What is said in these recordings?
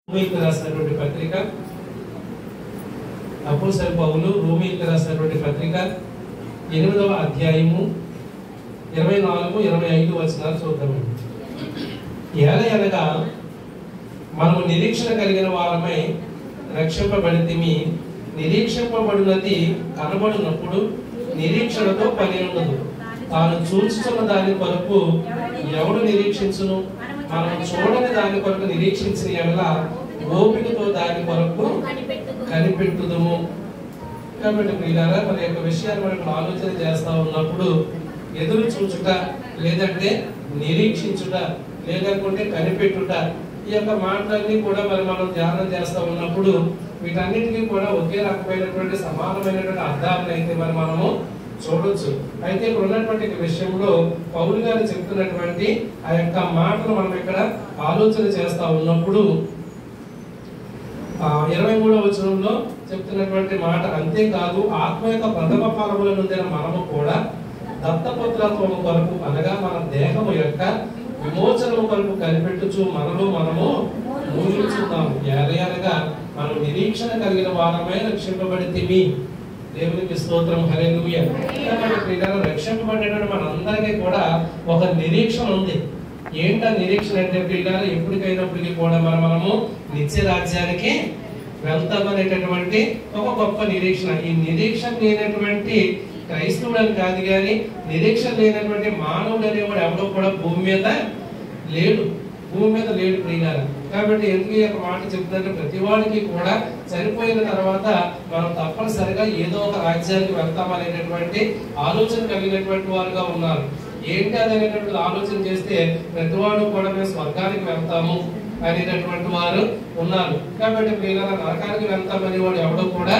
రోమీయులకు రాసినటువంటి పత్రిక అపోస్తలుడైన పౌలు రోమీయులకు రాసినటువంటి పత్రిక 8వ అధ్యాయము 24, 25 వచనాలు చూద్దామండి. ఏలయనగా మనము నిరీక్షణ కలిగిన వారమై రక్షింపబడితిమి. నిరీక్షింపబడినది కనబడినప్పుడు నిరీక్షణతో పని ఉండదు. తాను చూచుతున్న దాని కొరకు ఎవడు నిరీక్షించును? మనం చూడని దాని కొరకు నిరీక్షించిన ఎడల ఓపికతో దాని కొరకు కనిపెట్టుదుము. కాబట్టి ప్రియులారా, మన యొక్క విషయాన్ని మనం ఆలోచన చేస్తా ఉన్నప్పుడు ఎదురు చూచుట, లేదంటే నిరీక్షించుట, లేదనుకుంటే కనిపెట్టుట, ఈ యొక్క మాటలన్నీ కూడా మనం ధ్యానం చేస్తా ఉన్నప్పుడు వీటన్నిటికీ కూడా ఒకే రకమైనటువంటి సమానమైనటువంటి అర్థాలను అయితే మనము చూడొచ్చు. అయితే ఇక్కడ ఉన్నటువంటి విషయంలో పౌలు గారు చెప్తున్నటువంటి ఆ యొక్క మాటలు మనం ఇక్కడ ఆలోచన చేస్తా ఉన్నప్పుడు 23వ వచనంలో చెప్తున్నటువంటి మాట, అంతేకాదు ఆత్మ యొక్క ప్రథమ ఫలముల నుండి మనము కూడా దత్తపుత్రత్వము కొరకు, అనగా మన దేహము యొక్క విమోచనము కొరకు కనిపెట్టుచు మనలో మనము మూలించున్నాము. ఏలయనగా మనం నిరీక్షణ కలిగిన వారమై రక్షింపబడితిమి. దేవునికి స్తోత్రం, హల్లెలూయా. కాబట్టి రక్షింపబడినటువంటి మనందరికీ కూడా ఒక నిరీక్షణ ఉంది. ఏంటా నిరీక్షణ అంటే ప్రియులారా, ఎప్పటికైనప్పటికీ కూడా మనము నిత్య రాజ్యానికి వెళ్తామనేటటువంటి ఒక గొప్ప నిరీక్షణ. ఈ నిరీక్షణ లేనటువంటి క్రైస్తవుడు అని కాదు, కానీ నిరీక్షణ లేనటువంటి మానవుడు అనేవాడు ఎవడో కూడా భూమి మీద లేడు ప్రియులారా. కాబట్టి ఎందుకు ఈ యొక్క మాట చెప్తుందంటే, ప్రతి వాడికి కూడా చనిపోయిన తర్వాత మనం తప్పనిసరిగా ఏదో ఒక రాజ్యానికి వెళ్తామనేటటువంటి ఆలోచన కలిగినటువంటి వారుగా ఉన్నారు. ఏంటి అనేటటువంటి ఆలోచన చేస్తే ప్రతివాడు కూడా మేము స్వర్గానికి వెళ్తాము అనేటటువంటి వారు ఉన్నారు. కాబట్టి ప్రియులారా, నరకానికి వెళ్తామని వాడు ఎవడో కూడా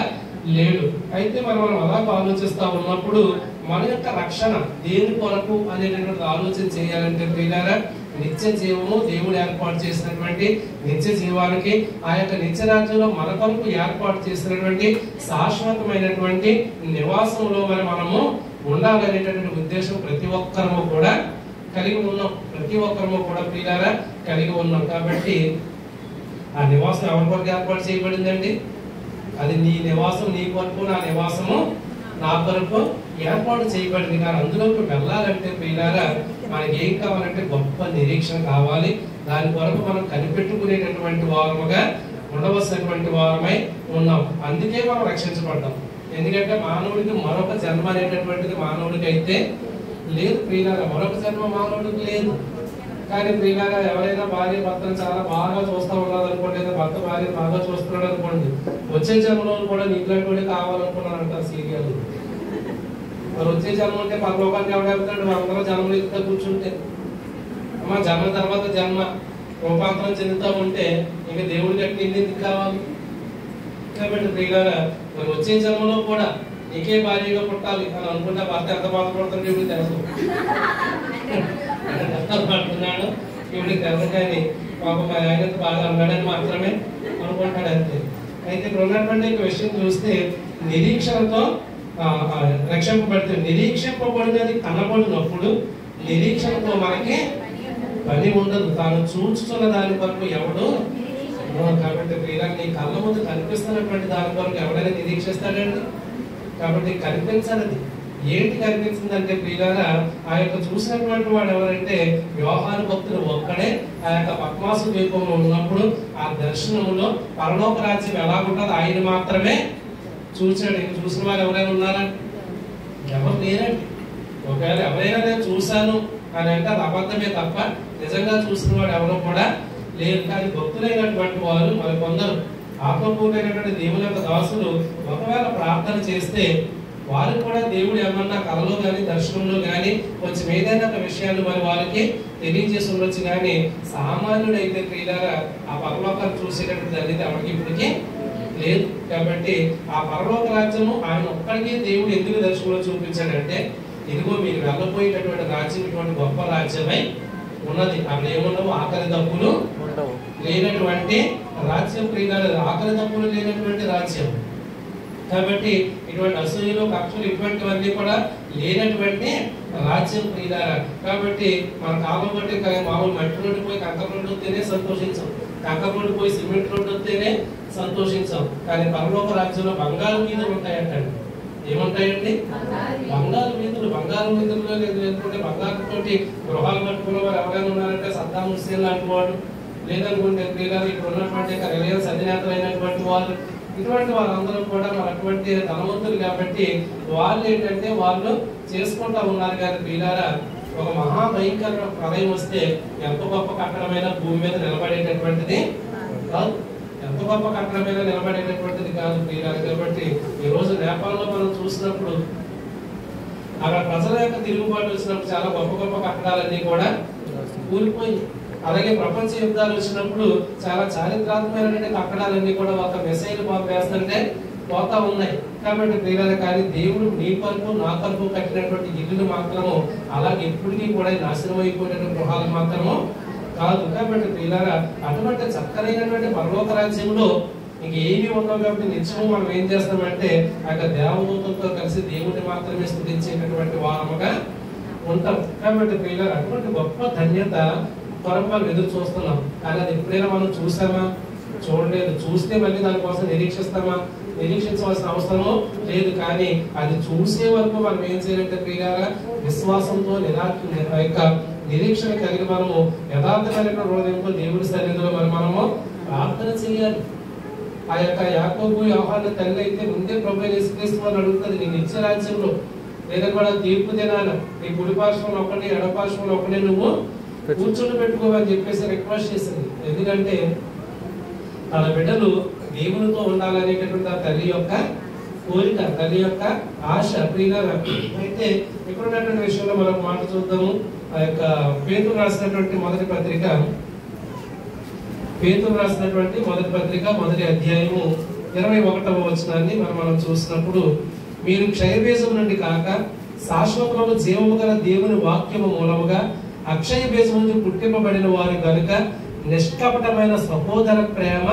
లేడు. అయితే మనం అలా ఆలోచిస్తా ఉన్నప్పుడు మన యొక్క రక్షణ దేని కొరకు అనేటటువంటి ఆలోచన చేయాలంటే ప్రియులారా, నిత్య జీవము, దేవుడు ఏర్పాటు చేసినటువంటి నిత్య జీవానికి, ఆ యొక్క నిత్య రాజ్యంలో మన కొరకు ఏర్పాటు చేసినటువంటి శాశ్వతమైనటువంటి నివాసంలో మనము ఉండాలనేటటువంటి ఉద్దేశం ప్రతి ఒక్కరము కూడా కలిగి ఉన్నాం. ప్రియులారా కలిగి ఉన్నాం. కాబట్టి ఆ నివాసం ఎవరి కొరకు ఏర్పాటు చేయబడిందండి? అది నీ నివాసం నీ కొరకు, నా నివాసము నా కొరకు ఏర్పాటు చేయబడింది. కానీ అందులోకి వెళ్ళాలంటే ప్రియులారా, మనకి ఏం కావాలంటే గొప్ప నిరీక్షణ కావాలి. దాని కొరకు మనం కనిపెట్టుకునేటటువంటి వారముగా ఉండవలసినటువంటి వారమై ఉన్నాం. అందుకే మనం రక్షించబడ్డాం. ఎందుకంటే మానవుడికి మరొక జన్మ అనేటటువంటిది మానవుడికి అయితే లేదు ప్రియులారా, మరొక జన్మ మానవుడికి లేదు. కానీ ప్రియులారా, ఎవరైనా భార్య భర్తను చాలా బాగా చూస్తూ ఉన్నది అనుకోండి, లేదా భర్త భార్య బాగా చూస్తున్నాడు అనుకోండి, వచ్చే జన్మలో కూడా నీకులాంటి కావాలనుకున్నాను అంటారు సీరియల్. మరి వచ్చే జన్మ ఉంటే పరలోకానికి ఎవడెళ్తాడు? అందరూ జన్మలు ఎత్తుతా కూర్చుంటే, అమ్మ జన్మ తర్వాత జన్మ రూపాంతరం చెందుతా ఉంటే ఇంకా దేవుడి గట్టి ఎందుకు కావాలి? కాబట్టి ప్రియులారా, మరి వచ్చే జన్మలో కూడా నీకే భార్యగా పుట్టాలి అని అనుకుంటే భర్త ఎంత బాధపడుతుంటే ఇప్పుడు తెలుసు పడుతున్నాడు, ఇప్పుడు తెలుసు. కానీ పాపం ఆయన బాగా అన్నాడని మాత్రమే అనుకుంటాడు అంతే. అయితే ఇప్పుడు ఉన్నటువంటి విషయం చూస్తే నిరీక్షణతో రక్షింపబడితే, నిరీక్షింపబడినది కనబడినప్పుడు నిరీక్షణతో మనకి పని ఉండదు. తాను చూస్తున్న దాని కొరకు ఎవడు. కాబట్టి ప్రియులారా, నీ కళ్ళ ముందు కనిపిస్తున్నటువంటి దాని కొరకు ఎవడైనా నిరీక్షిస్తాడండి? కాబట్టి కనిపించనిది ఏంటి కనిపించిందంటే ప్రియులారా, ఆ యొక్క చూసినటువంటి వాడు ఎవరంటే యోహాను భక్తుడు ఒక్కడే. ఆ యొక్క పద్మాసు ద్వీపంలో ఉన్నప్పుడు ఆ దర్శనములో పరలోక రాజ్యం ఎలా ఉంటుందో ఆయన మాత్రమే చూశాడు. ఇంక చూసిన వారు ఎవరైనా ఉన్నారా? ఎవరు లేరండి. ఒకవేళ ఎవరైనా నేను చూశాను అని అంటే అది అబద్ధమే తప్ప నిజంగా చూసిన వాడు ఎవరో కూడా లేదు. కానీ భక్తులైనటువంటి వారు మరి కొందరు ఆత్మపూర్ణమైనటువంటి దేవుని యొక్క దాసులు ఒకవేళ ప్రార్థన చేస్తే వారు కూడా దేవుడు ఏమన్నా కళలో కానీ దర్శనంలో కానీ కొంచెం ఏదైనా ఒక విషయాన్ని మరి వారికి తెలియజేసి ఉండొచ్చు. కానీ సామాన్యుడైతే ప్రియులారా ఆ పరలోకాన్ని చూసేటటువంటి అనేది ఎవరికి ఇప్పటికీ లేదు. కాబట్టి ఆ పరలోక రాజ్యము ఆయన ఒక్కడికే దేవుడు ఎందుకు దర్శనంలో చూపించాడంటే, ఇదిగో మీరు వెళ్ళబోయేటటువంటి రాజ్యం ఇటువంటి గొప్ప రాజ్యమై ఉన్నది. అక్కడ ఏముండవు, ఆకలి దప్పులు లేనటువంటి రాజ్యం ప్రియులారా, ఆకలి దప్పులు లేనటువంటి రాజ్యం. కాబట్టి ఇటువంటి అసూయలు, కక్షలు ఇటువంటివన్నీ కూడా లేనటువంటి రాజ్యం ప్రియులారా. కాబట్టి మన కాలం బట్టి మామూలు మట్టి నుండి పోయి కంకర నుండి తినే సంతోషించాం. కాకర రోడ్డు పోయి సిమెంట్ రోడ్డు వస్తేనే సంతోషించాం. కానీ పరలోక రాజ్యంలో బంగారు వీధులు ఉంటాయంటండి. ఏముంటాయండి? బంగారు వీధులు. బంగారు వీధుల్లో లేదంటే బంగారంతోటి గృహాలు కట్టుకున్న వారు ఎవరైనా ఉన్నారంటే సద్దాం హుస్సేన్ లాంటి వాడు, లేదనుకుంటే ఇప్పుడు ఉన్నటువంటి రిలయన్స్ అధినేతలు అయినటువంటి వారు, ఇటువంటి వాళ్ళందరూ కూడా మరి అటువంటి ధనవంతులు కాబట్టి వాళ్ళు ఏంటంటే వాళ్ళు చేసుకుంటా ఉన్నారు. కానీ ప్రియులారా, ఒక మహాభయంకర ప్రళయం వస్తే ఎంత గొప్ప కట్టడమైన భూమి మీద నిలబడేటటువంటిది కాదు, ఎంత గొప్ప కట్టడమైన నిలబడేటటువంటిది కాదు ప్రియులారా. కాబట్టి ఈ రోజు నేపాల్లో మనం చూసినప్పుడు అక్కడ ప్రజల యొక్క తిరుగుబాటు వచ్చినప్పుడు చాలా గొప్ప గొప్ప కట్టడాలన్నీ కూడా కూలిపోయి, అలాగే ప్రపంచ యుద్ధాలు వచ్చినప్పుడు చాలా చారిత్రాత్మకమైనటువంటి కట్టడాలన్నీ కూడా ఒక మిసైల్ బాంబు వేస్తుంటే పోతా ఉన్నాయి. కాబట్టి ప్రియులారా, కానీ దేవుడు నీ కొరకు నా కొరకు కట్టినటువంటి ఇల్లులు మాత్రము అలాగే ఎప్పటికీ కూడా నాశనం అయిపోయినటువంటి గృహాలు మాత్రము కాదు. కాబట్టి ప్రియులారా, అటువంటి చక్కనైనటువంటి పరలోక రాజ్యంలో ఇంక ఏమి ఉండవు. కాబట్టి నిత్యము మనం ఏం చేస్తామంటే ఆ దేవదూతలతో కలిసి దేవుడిని మాత్రమే స్తుతించేటటువంటి వారముగా ఉంటాం. కాబట్టి ప్రియులారా, అటువంటి గొప్ప ధన్యత కొరకు మనం ఎదురు చూస్తున్నాం. కానీ అది ఎప్పుడైనా మనం చూసామా? చూడలేదు. చూస్తే మళ్ళీ దానికోసం నిరీక్షిస్తామా? నిరీక్షించవలసిన అవసరము లేదు. కానీ అది చూసే వరకు మనం ఏం చేయాలంటే ప్రియులారా, విశ్వాసంతో నిరీక్షణ కలిగి మనము యథార్థమైన హృదయంతో దేవుడి సన్నిధిలో మనము ప్రార్థన చేయాలి. ఆ యొక్క యాకోబు యోహాను తల్లి అయితే ముందే ప్రభువైన యేసుక్రీస్తు వారిని అడుగుతుంది, నీ నిత్య రాజ్యంలో లేదా కూడా తీర్పు దినాన నీ కుడి పార్శ్వంలో ఒకటి ఎడ పార్శ్వంలో ఒకటి నువ్వు కూర్చొని పెట్టుకోవని చెప్పేసి రిక్వెస్ట్ చేసింది. ఎందుకంటే తన బిడ్డలు దేవునితో ఉండాలనేటటువంటి ఆ తల్లి యొక్క కోరిక, తల్లి యొక్క ఆశ. ప్రియులారా, అయితే ఇక్కడ ఉన్నటువంటి విషయంలో మనం మాట చూద్దాము. ఆ యొక్క పేతురు రాసినటువంటి మొదటి పత్రిక మొదటి అధ్యాయము 21వ వచనాన్ని మనం చూసినప్పుడు, మీరు క్షయబీజం నుండి కాక శాశ్వతము జీవము గల దేవుని వాక్యము మూలముగా అక్షయ బీజం నుండి పుట్టింపబడిన వారు కనుక నిష్కపటమైన సహోదర ప్రేమ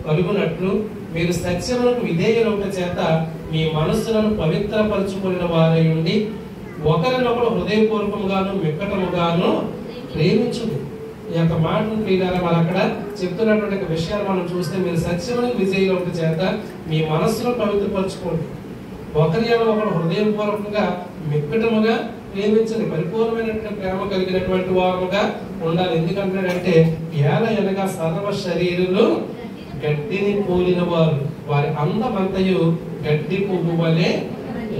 కలుగునట్లు మీరు సత్యములకు విధేయులవుట చేత మీ మనస్సులను పవిత్రపరచుకున్న వారై ఉండి ఒకరినొకరు హృదయపూర్వకముగాను మిక్కటముగాను ప్రేమించుడి. ఈ యొక్క మాటను ప్రియులారా, మనం అక్కడ చెప్తున్నటువంటి విషయాలు మనం చూస్తే, మీరు సత్యములకు విధేయులవుట చేత మీ మనస్సును పవిత్రపరచుకోండి, ఒకరి ఒకరు హృదయపూర్వకంగా మిక్కటముగా ప్రేమించండి, పరిపూర్ణమైనటువంటి ప్రేమ కలిగినటువంటి వారుగా ఉండాలి. ఎందుకంటే ఏల అనగా సర్వ శరీరులు గడ్డిని పోలిన వారు, వారి అందమంతయు గడ్డి పువ్వు వలె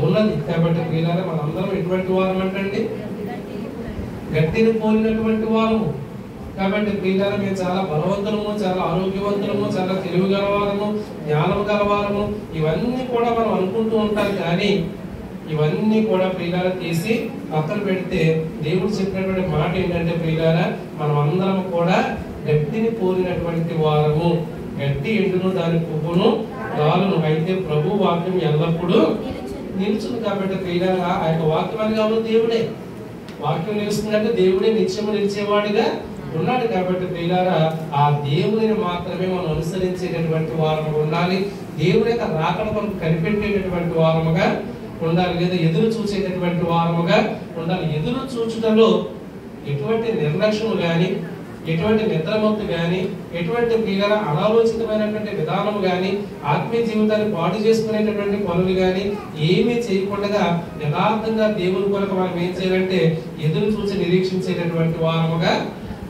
ఉన్నది. కాబట్టి ప్రియులారా, మనందరం ఎటువంటి వారం అంటండి? గడ్డిని పోలినటువంటి వారము. కాబట్టి ప్రియులారా, మేము చాలా బలవంతులము, చాలా ఆరోగ్యవంతులము, చాలా తెలివి గలవారము, జ్ఞానం గలవారము, ఇవన్నీ కూడా మనం అనుకుంటూ ఉంటాం. కానీ ఇవన్నీ కూడా ప్రియులారా తీసి పక్కన పెడితే దేవుడు చెప్పినటువంటి మాట ఏంటంటే ప్రియులారా, మనం అందరం కూడా గడ్డిని పోలినటువంటి వారము. గడ్డి ఎండును, దాని పువ్వును రాలును, అయితే ప్రభు వాక్యం ఎల్లప్పుడూ నిలుచును. కాబట్టి ప్రియులారా, ఆ యొక్క వాక్యం అని కావాలి దేవుడే. వాక్యం నిలుస్తుందంటే దేవుడే నిత్యము నిలిచేవాడిగా ఉన్నాడు. కాబట్టి ప్రియులారా, ఆ దేవుడిని మాత్రమే మనం అనుసరించేటటువంటి వారము ఉండాలి. దేవుడి యొక్క రాకడ కొరకు కనిపెట్టేటటువంటి వారముగా ఉండాలి, లేదా ఎదురు చూసేటటువంటి వారముగా ఉండాలి. ఎదురు చూచుటలో ఎటువంటి నిర్లక్ష్యము గాని, ఎటువంటి నిద్రమత్తు గాని, ఎటువంటి ప్రియులారా అనాలోచితమైనటువంటి విధానము గాని, ఆత్మీయ జీవితాన్ని పాటు చేసుకునేటటువంటి పనులు గాని ఏమీ చేయకుండా యథార్థంగా దేవుని కొరకు మనం ఏం చేయాలంటే ఎదురు చూసి నిరీక్షించేటటువంటి వారముగా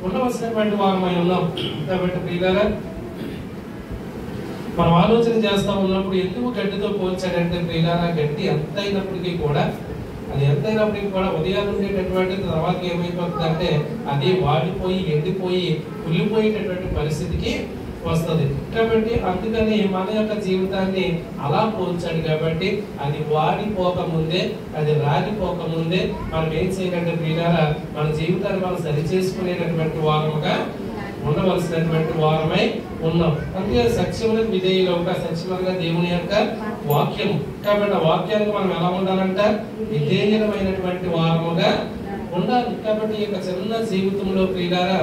ఉండవలసినటువంటి వారమై ఉన్నాం. కాబట్టి ప్రియులారా, మనం ఆలోచన చేస్తా ఉన్నప్పుడు ఎందుకు గడ్డితో పోల్చాడంటే ప్రియులారా, గడ్డి ఎంతైనప్పటికీ కూడా ఉదయాలు ఉండేటటువంటి తర్వాత ఏమైపోతుంది అంటే అది వాడిపోయి ఎండిపోయి కుళ్ళిపోయేటటువంటి పరిస్థితికి వస్తుంది. కాబట్టి అందుకని మన యొక్క జీవితాన్ని అలా పోల్చాడు. కాబట్టి అది వాడిపోకముందే, అది రాలిపోకముందే మనం ఏం చేయాలంటే ప్రియులారా, మన జీవితాన్ని మనం సరిచేసుకునేటటువంటి వారముగా ఉండవలసినటువంటి వారమై ఉన్నాం. అందుకే సత్యములకు విధేయులుగా, సత్యముగా దేవుని యొక్క వాక్యం. కాబట్టి ఆ వాక్యానికి మనం ఎలా ఉండాలంట? విధేయులమైనటువంటి వారముగా ఉండాలి. కాబట్టి ఈ యొక్క చిన్న జీవితంలో ప్రియులారా,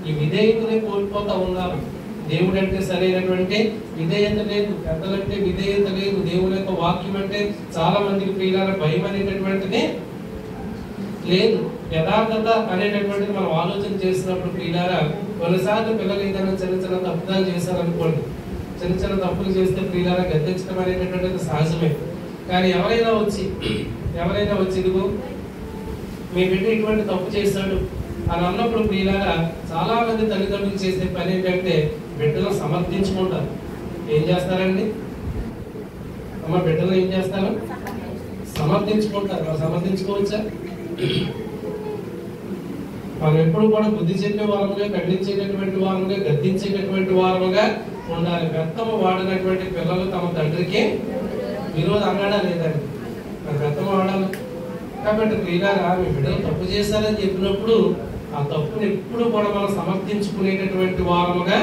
ఈ విధేయతనే కోల్పోతా ఉన్నారు. దేవుడు అంటే సరైనటువంటి విధేయత లేదు, పెద్దలంటే విధేయత లేదు, దేవుని యొక్క వాక్యం అంటే చాలా మందికి ప్రియులారా భయం అనేటటువంటిది లేదు. యథార్థత అనేటటువంటిది మనం ఆలోచన చేసినప్పుడు ప్రియులారా, కొన్నిసార్లు పిల్లలు ఏదైనా చిన్న చిన్న తప్పుదాలు చేశారనుకోండి, చిన్న చిన్న తప్పులు చేస్తే ప్రియులారా గద్దించడం అనేటటువంటిది సహజమే. కానీ ఎవరైనా వచ్చి ఇదిగో మీ బిడ్డ ఇటువంటి తప్పు చేశాడు అని అన్నప్పుడు ప్రియులారా చాలా మంది తల్లిదండ్రులు చేసే పని ఏంటంటే బిడ్డలను సమర్థించుకుంటారు. ఏం చేస్తారండి అమ్మ? బిడ్డలు ఏం చేస్తారు? సమర్థించుకుంటారు. సమర్థించుకోవచ్చా? మనం ఎప్పుడు కూడా బుద్ధి చెప్పే వారముగా, ఖండించేటటువంటి వారముగా, గద్దించేటటువంటి వారముగా ఉండాలి. బెత్తము వాడినటువంటి పిల్లలు తమ తండ్రికి విరోధం అన్నాడా లేదండి? మరి బెత్తము వాడాలి. కాబట్టి ప్రియులారా మీ బిడ్డలు తప్పు చేశారని చెప్పినప్పుడు ఆ తప్పుని ఎప్పుడు కూడా మనం సమర్థించుకునేటటువంటి వారముగా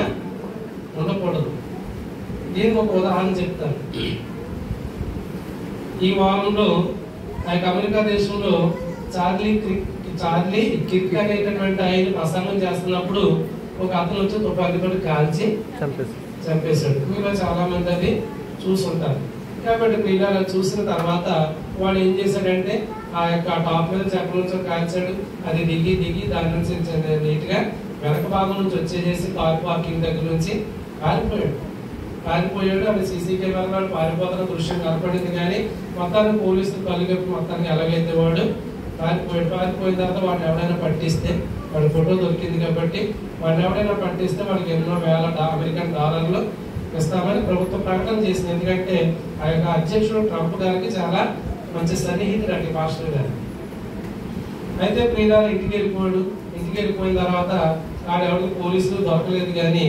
ఉండకూడదు. దీనికి ఒక ఉదాహరణ చెప్తాను. ఈ వారంలో అమెరికా దేశంలో చార్లీ కిర్క్ అనేటటువంటి ఆయన ప్రసంగం చేస్తున్నప్పుడు ఒక అతను వచ్చి తుపాకీతో కాల్చి చంపేశాడు. మీలో చాలా మంది అది చూసుంటారు. కాబట్టి పిల్లలు చూసిన తర్వాత వాడు ఏం చేశాడంటే ఆ యొక్క టాప్ మీద చెప్పల నుంచి కాల్చాడు. అది దిగి దాని నుంచి నీట్ గా వెనక భాగం నుంచి వచ్చేసేసి కార్ పార్కింగ్ దగ్గర నుంచి పారిపోయాడు. అది సీసీ కెమెరా పారిపోతున్న దృశ్యం కనపడింది. కానీ మొత్తానికి పోలీసులు కలిగేపు మొత్తానికి ఎలాగైతే వాడు పారిపోయిన తర్వాత వాడిని ఎవడైనా పట్టిస్తే, వాడి ఫోటో దొరికింది కాబట్టి వాడిని ఎవడైనా పట్టిస్తే వాడికి ఎన్నో వేల అమెరికన్ డాలర్లు ఇస్తామని ప్రభుత్వం ప్రకటన చేసింది. ఎందుకంటే ఆ యొక్క అధ్యక్షుడు ట్రంప్ గారికి చాలా మంచి సన్నిహితుడు అండి పాస్టర్ గారు. అయితే ప్రియులారా ఇంటికి వెళ్ళిపోయిన తర్వాత ఎవరికి పోలీసులు దొరకలేదు. కానీ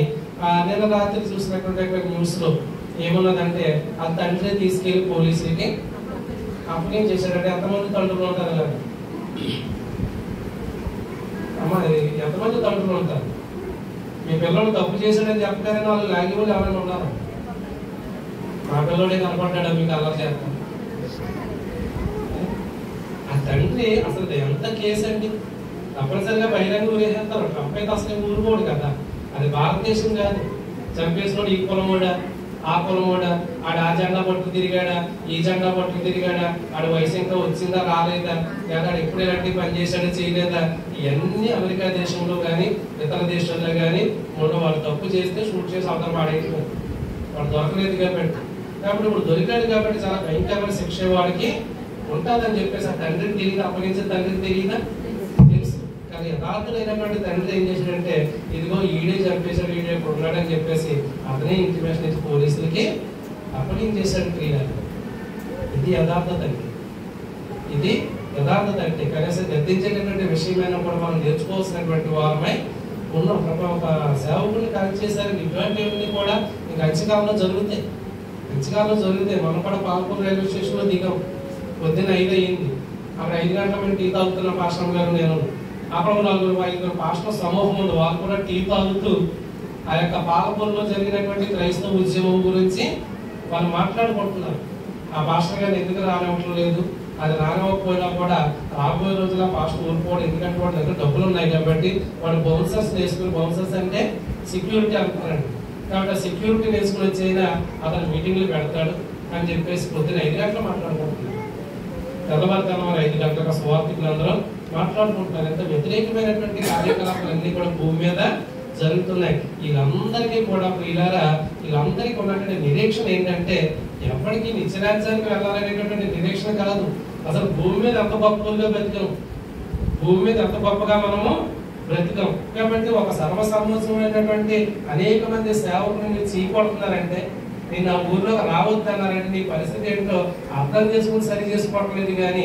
నిన్న రాత్రి చూసినటువంటి న్యూస్ లో ఏమన్నదంటే ఆ తండ్రి తీసుకెళ్లి పోలీసులకి అప్పగించేసాడంటే ఎంతమంది తండ్రులు ఉంటారు కదా అమ్మా? ఎంతమంది తండ్రులు ఉంటారు? మీ పిల్లలు తప్పు చేశాడని చెప్పగానే వాళ్ళు లాగి వాళ్ళు ఎవరైనా ఉన్నారు? మా పిల్లడే కనపడ్డా మీకు అల్లరి చేస్తాం. ఆ తండ్రి అసలు ఎంత కేసు అండి? తప్పనిసరిగా బహిరంగ ఊరేసేస్తారు. ట్రంప్ అయితే అసలు ఊరుకోడు కదా. అది భారతదేశం కాదు. చంపేసినోడు ఈ కులమోడా ఆ కులమోడా, ఆడు ఆ జెండా పట్టు తిరిగాడా ఈ జెండా పట్టు తిరిగాడా, ఆడు వయసు ఇంకా వచ్చిందా రాలేదా, లేదా ఎప్పుడు ఎలాంటి పని చేశాడో చేయలేదా, ఇవన్నీ అమెరికా దేశంలో కానీ ఇతర దేశాల్లో కానీ వాడు తప్పు చేస్తే షూట్ చేసి అవతల వాడేయడం. వాడు దొరకలేదు కాబట్టి ఇప్పుడు దొరికాడు కాబట్టి చాలా భయంకరమైన శిక్ష వాడికి ఉంటుందని చెప్పేసి ఆ తండ్రికి తెలియదు, అప్పగించిన తండ్రికి తెలియదా? తెలుసు. కానీ యథార్థులైనటువంటి తండ్రి ఏం చేశాడంటే ఇదిగో ఈడే చంపేశాడు, ఈడే ఇప్పుడు ఉన్నాడని చెప్పేసి అతనే ఇంటిమేషన్ ఇచ్చి పోలీసులకి అప్పగించేశాడు. క్రియలు ఇది యథార్థత అండి. ఇది యథార్థత అంటే కనీసం గద్దించేటటువంటి విషయమైనా కూడా మనం నేర్చుకోవాల్సినటువంటి వారమై ఉన్నాం. ఒక సేవకుని కనెక్ట్ చేశారు. ఇటువంటివన్నీ కూడా ఇంకా అంచకాలంలో జరుగుతాయి. మనం కూడా పాల్పూర్ రైల్వే స్టేషన్ లో దిగాం. పొద్దున్న 5 అయ్యింది. అక్కడ 5 గంటల మీద టీ తాగుతున్న పాస్టర్ గారు నేను, అక్కడ 4-5 పాస్టర్ సమూహం ఉంది. వాళ్ళు కూడా టీ తాగుతూ ఆ యొక్క పాలపూర్లో జరిగినటువంటి క్రైస్తవ ఉద్యమం గురించి వాళ్ళు మాట్లాడుకుంటున్నారు. ఆ పాస్టర్ గారిని ఎందుకు రానివ్వట్లేదు, అది రానివ్వకపోయినా కూడా రాబోయే రోజుల్లో పాస్టర్ ఊరుకోవడం, ఎందుకంటే వాడి దగ్గర డబ్బులు ఉన్నాయి కాబట్టి వాడు బౌన్సర్స్ వేసుకుని, బౌన్సర్స్ అంటే సెక్యూరిటీ అనుకున్నాడు కాబట్టి ఆ సెక్యూరిటీ వేసుకుని వచ్చైనా అతను మీటింగ్లు పెడతాడు అని చెప్పేసి పొద్దున్న 5 గంటలు మాట్లాడుకుంటున్నారు. తెల్లవారుతనం 5 గంటలకు స్వార్థికులు అందరూ మాట్లాడుకుంటున్నారు. ఎంత వ్యతిరేకమైనటువంటి కార్యకలాపాలన్నీ కూడా భూమి మీద జరుగుతున్నాయి. వీళ్ళందరికీ కూడా ప్రియులారా, వీళ్ళందరికీ ఉన్నటువంటి నిరీక్షణ ఏంటంటే ఎప్పటికీ నిత్యరాజ్యానికి వెళ్ళాలనేటటువంటి నిరీక్షణ కాదు. అసలు భూమి మీద ఎంత గొప్పగా బ్రతికాం, భూమి మీద ఎంత గొప్పగా మనము బ్రతికాం. కాబట్టి ఒక సర్వసర్వస్వమైనటువంటి అనేక మంది సేవకులను చీకొడుతున్నారంటే, నేను ఆ ఊర్లోకి రావద్దన్నారంటే నీ పరిస్థితి ఏంటో అర్థం చేసుకుని సరి చేసుకోవట్లేదు. కానీ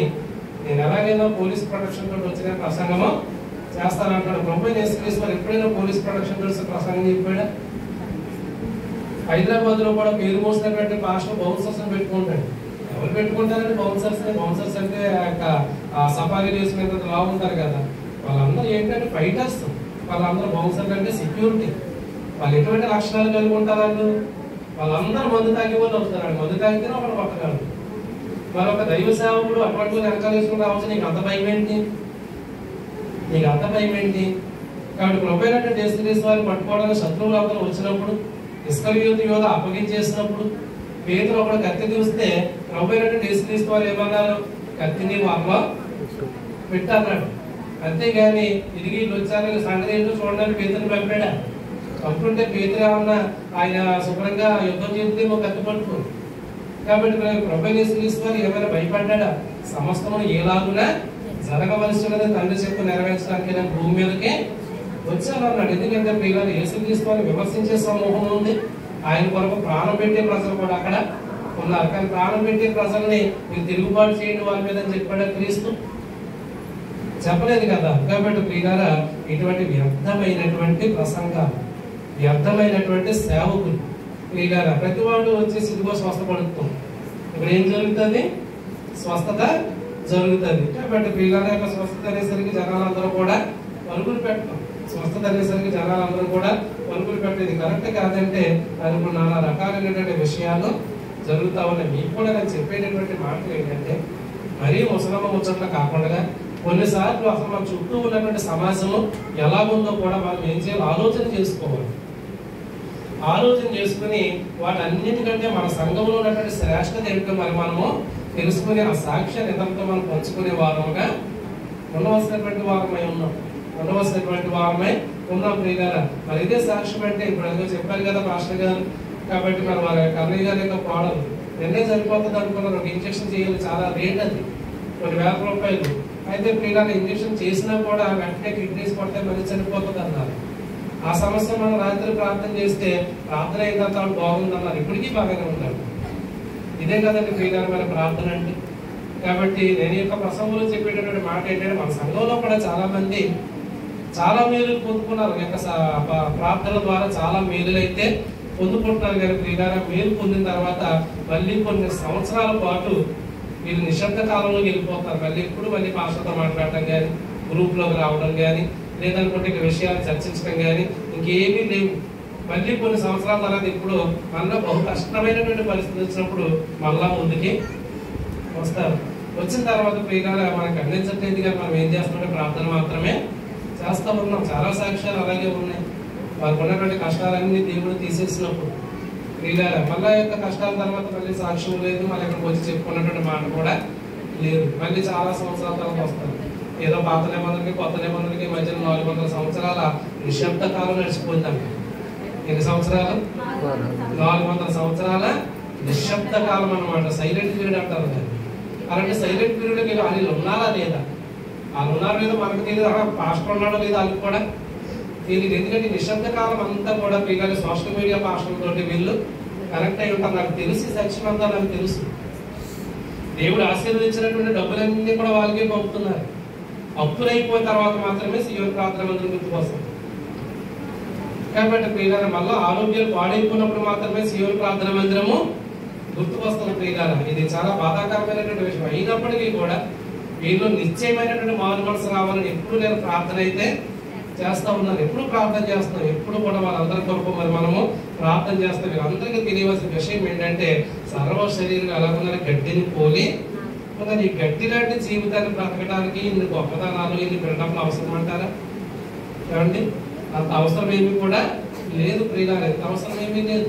నేను ఎలాగైనా పోలీస్ ప్రొటెక్షన్ తోటి వచ్చిన ప్రసంగము చేస్తానంటాడు. ప్రభుత్వం చేసి ఎప్పుడైనా పోలీస్ ప్రొటెక్షన్ తోటి ప్రసంగం చెప్పాడా? హైదరాబాద్ లో కూడా పేరు మోసినటువంటి పాస్టర్ బౌన్సర్స్ పెట్టుకుంటాడు. ఎవరు పెట్టుకుంటారంటే బౌన్సర్స్ అంటే సఫారీ చేసుకునేంత లా ఉంటారు కదా. వాళ్ళందరూ ఏంటంటే ఫైటర్స్, వాళ్ళందరూ బౌన్సర్లు అంటే సెక్యూరిటీ. వాళ్ళు ఎటువంటి లక్షణాలు కలిగి ఉంటారు? వాళ్ళందరూ మందు తాగి వాళ్ళు అవుతారు. మందు తాగితేనే ఒకటి పట్టగలరు. మరొక దైవ సేవకుడు అటువంటి వెనకాల వేసుకుని రావచ్చు. నీకు అంత భయం ఏంటి? కాబట్టి ప్రభువైనటువంటి యేసుక్రీస్తు వారిని పట్టుకోవడానికి శత్రువులు అతను వచ్చినప్పుడు, ఇస్కరియోతు యోధ అప్పగించేసినప్పుడు పేతురు ఒకడు కత్తి చూస్తే ప్రభువైనటువంటి యేసుక్రీస్తు వారు ఏమన్నారు? కత్తిని వారిలో పెట్టన్నాడు. అంతేగాని తిరిగి వీళ్ళు వచ్చారని సంగతి ఏంటో చూడడానికి పేతుని పంపాడా? పంపుంటే పేతురు ఏమన్నా ఆయన శుభ్రంగా యుద్ధం చేద్దేమో కత్తి పట్టుకుని. కాబట్టి ప్రభువైన యేసుక్రీస్తు వారు ఏమైనా భయపడ్డా? సమస్తము ఏలాగునా జరగవలసినది తండ్రి చెప్పు నెరవేర్చడానికి నేను భూమి మీదకే వచ్చాను అన్నాడు. ఎందుకంటే ప్రియులారా, యేసుక్రీస్తు వారిని విమర్శించే సమూహం ఉంది, ఆయన కొరకు ప్రాణం పెట్టే ప్రజలు కూడా అక్కడ ఉన్నారు. కానీ ప్రాణం పెట్టే ప్రజల్ని మీరు తిరుగుబాటు చేయండి వాళ్ళ మీద అని చెప్పాడా క్రీస్తు? చెప్పలేదు కదా. కాబట్టి ప్రియులారా, ఇటువంటి వ్యర్థమైనటువంటి ప్రసంగాలు, వ్యర్థమైనటువంటి సేవకులు ప్రియులారా, ప్రతి వాడు వచ్చేసి ఇదిగో స్వస్థపడుతుంది. ఇప్పుడు ఏం జరుగుతుంది? స్వస్థత జరుగుతుంది. కాబట్టి ప్రియులారా, యొక్క స్వస్థత అనేసరికి జనాలందరూ కూడా పరుగులు పెట్టడం, స్వస్థత అనేసరికి జనాలందరూ కూడా పరుగులు పెట్టేది కరెక్ట్ కాదంటే అది ఇప్పుడు నానా రకాలైనటువంటి విషయాలు జరుగుతా ఉన్నాయి. మీకు కూడా నేను చెప్పేటటువంటి మాటలు ఏంటంటే, మరీ ముసలమ్మ ముచ్చట్లు కాకుండా కొన్నిసార్లు అసలు మన చుట్టూ ఉన్నటువంటి సమాజము ఎలాగుందో కూడా మనం ఏం చేయాలి ఆలోచన చేసుకోవాలి. ఆలోచన చేసుకుని వాటన్నిటికంటే మన సంఘంలో ఉన్నటువంటి శ్రేష్టత ఏమిటో మరి మనము తెలుసుకుని ఆ సాక్ష్యాన్ని ఇతరులతో మనం పంచుకునే వారముగా ఉండవలసినటువంటి వారమై ఉన్నాం ప్రియులారా. మరి ఇదే సాక్ష్యం అంటే ఇప్పుడు ఏదో చెప్పారు కదా మాస్టర్ గారు. కాబట్టి మరి వారి కన్నయ్య గారి యొక్క కోడలు నిన్నే సరిపోతుంది అనుకున్నారు. ఒక ఇంజక్షన్ చేయాలి, చాలా రేట్ అది, కొన్ని వేల రూపాయలు. అయితే ప్రియులారా, ఇంజక్షన్ చేసినా కూడా వెంటనే కిడ్నీస్ పడితే మళ్ళీ చనిపోతుంది అన్నారు. ఆ సమస్య మనం రాత్రి ప్రార్థన చేస్తే ప్రార్థన అయిన తర్వాత బాగుంది అన్నారు. ఇప్పటికీ బాగానే ఉన్నారు. ఇదే కదండి ప్రియులారా మన ప్రార్థన అంటే. కాబట్టి నేను యొక్క ప్రసంగంలో చెప్పేటటువంటి మాట ఏంటంటే, మన సంఘంలో కూడా చాలా మంది చాలా మేలు పొందుకున్నారు. యొక్క ప్రార్థన ద్వారా చాలా మేలులు అయితే పొందుకుంటున్నారు. కానీ ప్రియులారా, మేలు పొందిన తర్వాత మళ్ళీ కొన్ని సంవత్సరాల పాటు వీళ్ళు నిశ్శబ్ద కాలంలోకి వెళ్ళిపోతారు. మళ్ళీ పాస్టర్తో మాట్లాడటం కానీ, గ్రూప్లోకి రావడం కానీ, లేదనుకుంటే ఇక విషయాలు చర్చించడం కానీ ఇంకేమీ లేవు. మళ్ళీ కొన్ని సంవత్సరాల తర్వాత ఇప్పుడు మళ్ళీ బహు కష్టమైనటువంటి పరిస్థితి వచ్చినప్పుడు మళ్ళా ముందుకి వస్తారు. వచ్చిన తర్వాత ప్రియులారా, మనకు అందించట్లేదు కానీ మనం ఏం చేస్తామంటే ప్రార్థన మాత్రమే చేస్తూ ఉన్నాం. చాలా సాక్ష్యాలు అలాగే ఉన్నాయి. వాళ్ళకు ఉన్నటువంటి కష్టాలన్నీ దేవుడు తీసేసినప్పుడు ప్రియులారా, మళ్ళా యొక్క కష్టాల తర్వాత మళ్ళీ సాక్ష్యం లేదు, మళ్ళీ ఇక్కడికి వచ్చి చెప్పుకున్నటువంటి మాట కూడా లేదు. మళ్ళీ చాలా సంవత్సరాల తర్వాత వస్తారు. ఏదో పాత నిబంధనలకి కొత్త నిబంధనలకి మధ్యన 400 సంవత్సరాల నిశ్శబ్ద కాలం నడిచిపోయిందంట. ఎన్ని సంవత్సరాలు? 400 సంవత్సరాల నిశ్శబ్ద కాలం అన్నమాట. సైలెంట్ పీరియడ్ అంటారు దాన్ని. అలాంటి సైలెంట్ పీరియడ్ మీరు వాళ్ళు ఉన్నారా లేదా? వాళ్ళు ఉన్నారో లేదో మనకు తెలియదు, పాస్టర్ ఉన్నాడో లేదో వాళ్ళకి కూడా తెలియదు. ఎందుకంటే నిశ్శబ్ద కాలం అంతా కూడా పిల్లలు సోషల్ మీడియా పాస్టర్లతోటి వీళ్ళు కనెక్ట్ అయి ఉంటారు. నాకు తెలిసి సత్యం అంతా నాకు తెలుసు. దేవుడు ఆశీర్వదించినటువంటి డబ్బులన్నీ కూడా వాళ్ళకే పంపుతున్నారు. అప్పులైపోయిన తర్వాత మాత్రమే సీఎం ప్రార్థన మందిరం గుర్తుకొస్తుంది. కాబట్టి ప్రియులారా, మళ్ళీ ఆరోగ్యాలు పాడైపోయినప్పుడు మాత్రమే సీఎం ప్రార్థన మందిరము గుర్తుకొస్తుంది ప్రియులారా. ఇది చాలా బాధాకరమైనటువంటి విషయం. అయినప్పటికీ కూడా వీళ్ళు నిశ్చయమైనటువంటి మారు మనసు రావాలని ఎప్పుడు నేను ప్రార్థన అయితే చేస్తా ఉన్నాను. ఎప్పుడు ప్రార్థన చేస్తున్నాం, ఎప్పుడు కూడా వాళ్ళందరి కొరకు మరి మనము ప్రార్థన చేస్తాం. వీళ్ళందరికీ తెలియవలసిన విషయం ఏంటంటే, సర్వ శరీరం ఎలాగున్న గడ్డిని పోలి ఈ గడ్డి లాంటి జీవితాన్ని బ్రతకడానికి ఇన్ని గొప్పతనాలు, ఇన్ని బిల్డప్లు అవసరం అంటారా? ఏమండి, అంత అవసరం ఏమి కూడా లేదు ప్రియులారా. ఎంత అవసరం ఏమీ లేదు.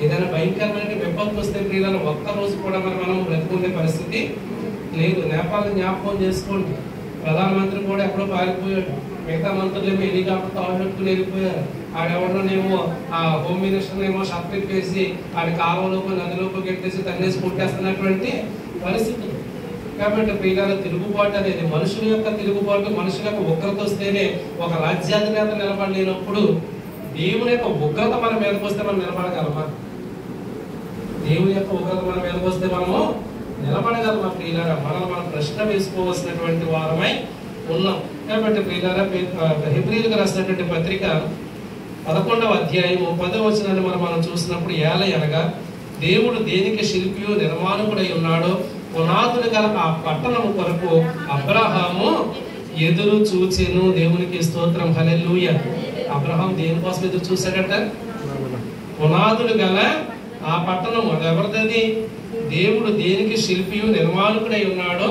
ఏదైనా భయంకరమైన విపత్తు వస్తే ప్రియులారా, ఒక్కరోజు కూడా మరి మనం బ్రతుకునే పరిస్థితి లేదు. నేపాల్ జ్ఞాపకం చేసుకోండి. ప్రధానమంత్రి కూడా ఎక్కడో పారిపోయాడు. మిగతా మంత్రులు ఏమో హెలికాప్టర్ తాగట్టుకుని వెళ్ళిపోయారు. ఆడెవడనేమో ఆ హోమ్ మినిస్టర్ ఏమో షట్రిక్ వేసి ఆడి కాలంలోకి నదిలోకి ఎట్టేసి తన్నేసి కొట్టేస్తున్నటువంటి పరిస్థితులు. కాబట్టి ప్రియులారా, తిరుగుబాటు అనేది మనుషుల యొక్క తిరుగుబాటు, మనుషుల యొక్క ఉగ్రత వస్తేనే ఒక రాజ్యాధినేత నిలబడలేనప్పుడు దేవుని యొక్క ఉగ్రత మన మీదకి వస్తే మనం నిలబడగలమా? దేవుని యొక్క ఉగ్రత మన మీదకి వస్తే మనము నిలబడగలమా ప్రియులారా? మనం ప్రశ్న వేసుకోవాల్సినటువంటి వారమై ఉన్నాం. కాబట్టి ప్రియులారా, హెబ్రీయులకు రాసినటువంటి పత్రిక 11వ అధ్యాయము 10వ వచనాన్ని మనం చూసినప్పుడు, ఏలయనగా దేవుడు దేనికి శిల్పియు నిర్మాణకుడై ఉన్నాడో పునాదులు గల ఆ పట్టణము కొరకు అబ్రహాము ఎదురు చూచెను. దేవునికి స్తోత్రం, హల్లెలూయా. అబ్రహాం దేనికోసం ఎదురు చూశాడట? పునాదులు గల ఆ పట్టణము. అది ఎవరిది? దేవుడు దేనికి శిల్పియు నిర్మాణకుడై ఉన్నాడో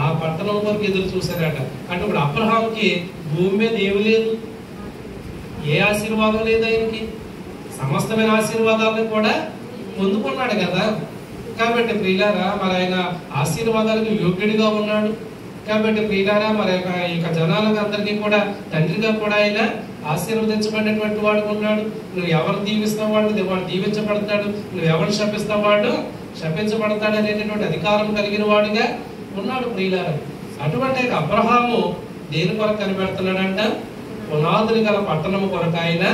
ఆ పట్టణం కొరకు ఎదురు చూశాడట. అంటే ఇప్పుడు అబ్రహాంకి భూమి మీద ఏమి లేదు, ఏ ఆశీర్వాదం లేదు. ఆయనకి సమస్తమైన ఆశీర్వాదాలను కూడా పొందుకున్నాడు కదా. కాబట్టి ప్రియులారా, మరి ఆయన ఆశీర్వాదాలకు యోగ్యుడిగా ఉన్నాడు. కాబట్టి ప్రియులారా మరి ఇక జనాలకు అందరికీ కూడా తండ్రిగా కూడా ఆయన ఆశీర్వదించబడినటువంటి వాడు ఉన్నాడు. నువ్వు ఎవరు దీవిస్తావు వాడు దీవించబడతాడు, నువ్వు ఎవరు శపిస్తావు వాడు శపించబడతాడు అనేటటువంటి అధికారం కలిగిన వాడుగా ఉన్నాడు ప్రియులారా. అటువంటి అబ్రహాము దేని కొరకు కనిపెడుతున్నాడంట? పునాదులు గల పట్టణము కొరకు ఆయన